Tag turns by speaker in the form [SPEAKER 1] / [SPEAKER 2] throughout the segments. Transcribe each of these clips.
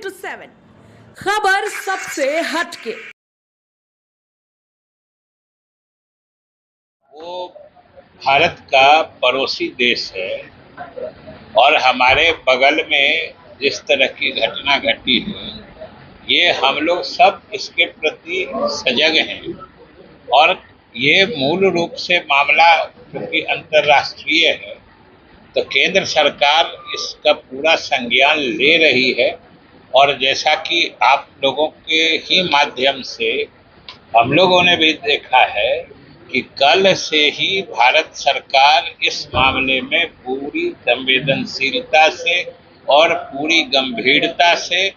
[SPEAKER 1] 7 खबर सबसे हटके।
[SPEAKER 2] वो भारत का पड़ोसी देश है और हमारे बगल में जिस तरह की घटना घटी है, ये हम लोग सब इसके प्रति सजग हैं। और ये मूल रूप से मामला क्योंकि अंतर्राष्ट्रीय है, तो केंद्र सरकार इसका पूरा संज्ञान ले रही है। और जैसा कि आप लोगों के ही माध्यम से हम लोगों ने भी देखा है कि कल से ही भारत सरकार इस मामले में पूरी संवेदनशीलता से और पूरी गंभीरता से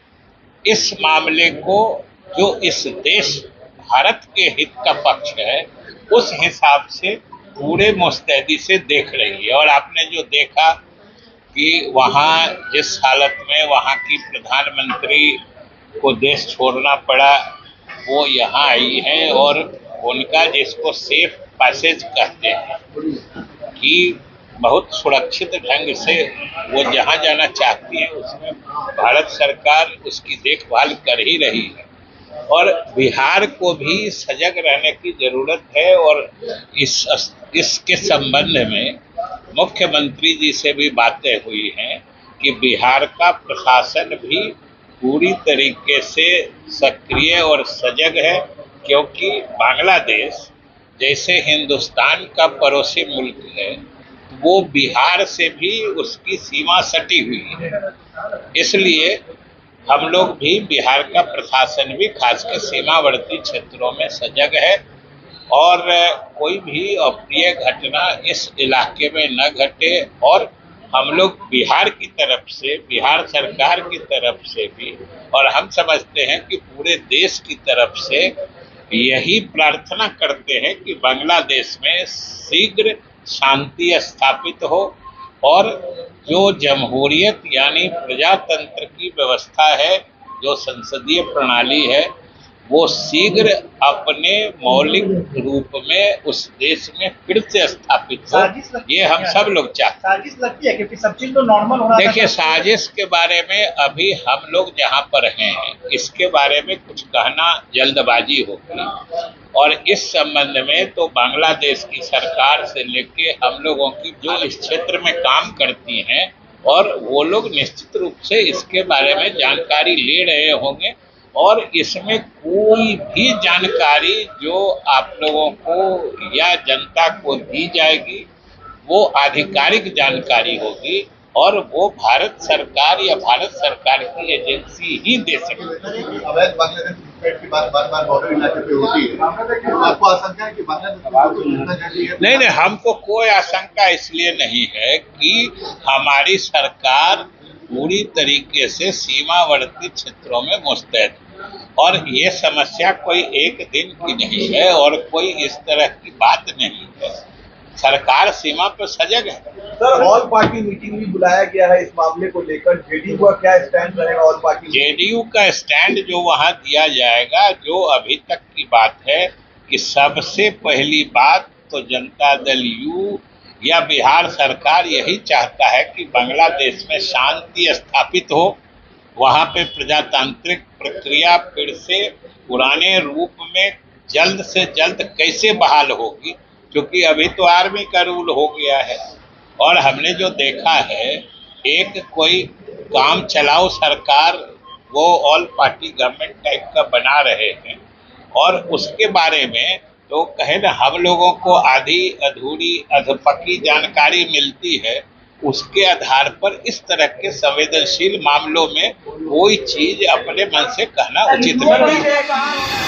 [SPEAKER 2] इस मामले को, जो इस देश भारत के हित का पक्ष है, उस हिसाब से पूरे मुस्तैदी से देख रही है। और आपने जो देखा कि वहाँ जिस हालत में वहाँ की प्रधानमंत्री को देश छोड़ना पड़ा, वो यहाँ आई है और उनका जिसको सेफ पैसेज कहते हैं कि बहुत सुरक्षित ढंग से वो जहाँ जाना चाहती है, उसमें भारत सरकार उसकी देखभाल कर ही रही है। और बिहार को भी सजग रहने की जरूरत है। और इसके संबंध में मुख्यमंत्री जी से भी बातें हुई हैं कि बिहार का प्रशासन भी पूरी तरीके से सक्रिय और सजग है, क्योंकि बांग्लादेश जैसे हिंदुस्तान का पड़ोसी मुल्क है, वो बिहार से भी उसकी सीमा सटी हुई है। इसलिए हम लोग भी, बिहार का प्रशासन भी खासकर सीमावर्ती क्षेत्रों में सजग है और कोई भी अप्रिय घटना इस इलाके में न घटे। और हम लोग बिहार की तरफ से, बिहार सरकार की तरफ से भी, और हम समझते हैं कि पूरे देश की तरफ से यही प्रार्थना करते हैं कि बांग्लादेश में शीघ्र शांति स्थापित हो और जो जमहूरियत यानी प्रजातंत्र की व्यवस्था है, जो संसदीय प्रणाली है, वो शीघ्र अपने मौलिक रूप में उस देश में फिर से स्थापित हो। ये हम सब लोग चाहते हैं।
[SPEAKER 3] साजिश लगती है क्योंकि सब चीज तो नॉर्मल होना।
[SPEAKER 2] देखिए, साजिश के बारे में अभी हम लोग जहाँ पर हैं, इसके बारे में कुछ कहना जल्दबाजी होगी। और इस संबंध में तो बांग्लादेश की सरकार से लेके हम लोगों की जो इस क्षेत्र में काम करती हैं, और वो लोग निश्चित रूप से इसके बारे में जानकारी ले रहे होंगे। और इसमें कोई भी जानकारी जो आप लोगों को या जनता को दी जाएगी, वो आधिकारिक जानकारी होगी और वो भारत सरकार या भारत सरकार की एजेंसी ही दे सकती है।
[SPEAKER 4] अवैध बांग्लादेश की बात बार-बार बॉर्डर इलाके पे होती है, आपको आशंका है कि बांग्लादेश?
[SPEAKER 2] नहीं, हमको कोई आशंका इसलिए नहीं है कि हमारी सरकार पूरी तरीके से सीमावर्ती क्षेत्रों में मुस्तैद है और ये समस्या कोई एक दिन की नहीं है और कोई इस तरह की बात नहीं है। सरकार सीमा पर सजग है।
[SPEAKER 3] सर, ऑल पार्टी मीटिंग भी बुलाया गया है इस मामले को लेकर। जेडीयू का क्या स्टैंड रहेगा? ऑल पार्टी
[SPEAKER 2] जेडीयू का स्टैंड जो वहां दिया जाएगा, जो अभी तक की बात है कि सबसे पहली बात तो जनता दल यू या बिहार सरकार यही चाहता है कि बांग्लादेश में शांति स्थापित हो, वहां पे प्रजातांत्रिक प्रक्रिया फिर से पुराने रूप में जल्द से जल्द कैसे बहाल होगी, क्योंकि अभी तो आर्मी का रूल हो गया है। और हमने जो देखा है, एक कोई काम चलाओ सरकार वो ऑल पार्टी गवर्नमेंट टाइप का बना रहे हैं और उसके बारे में तो कहे ना, हम लोगों को आधी अधूरी अधपकी जानकारी मिलती है। उसके आधार पर इस तरह के संवेदनशील मामलों में कोई चीज अपने मन से कहना उचित नहीं है।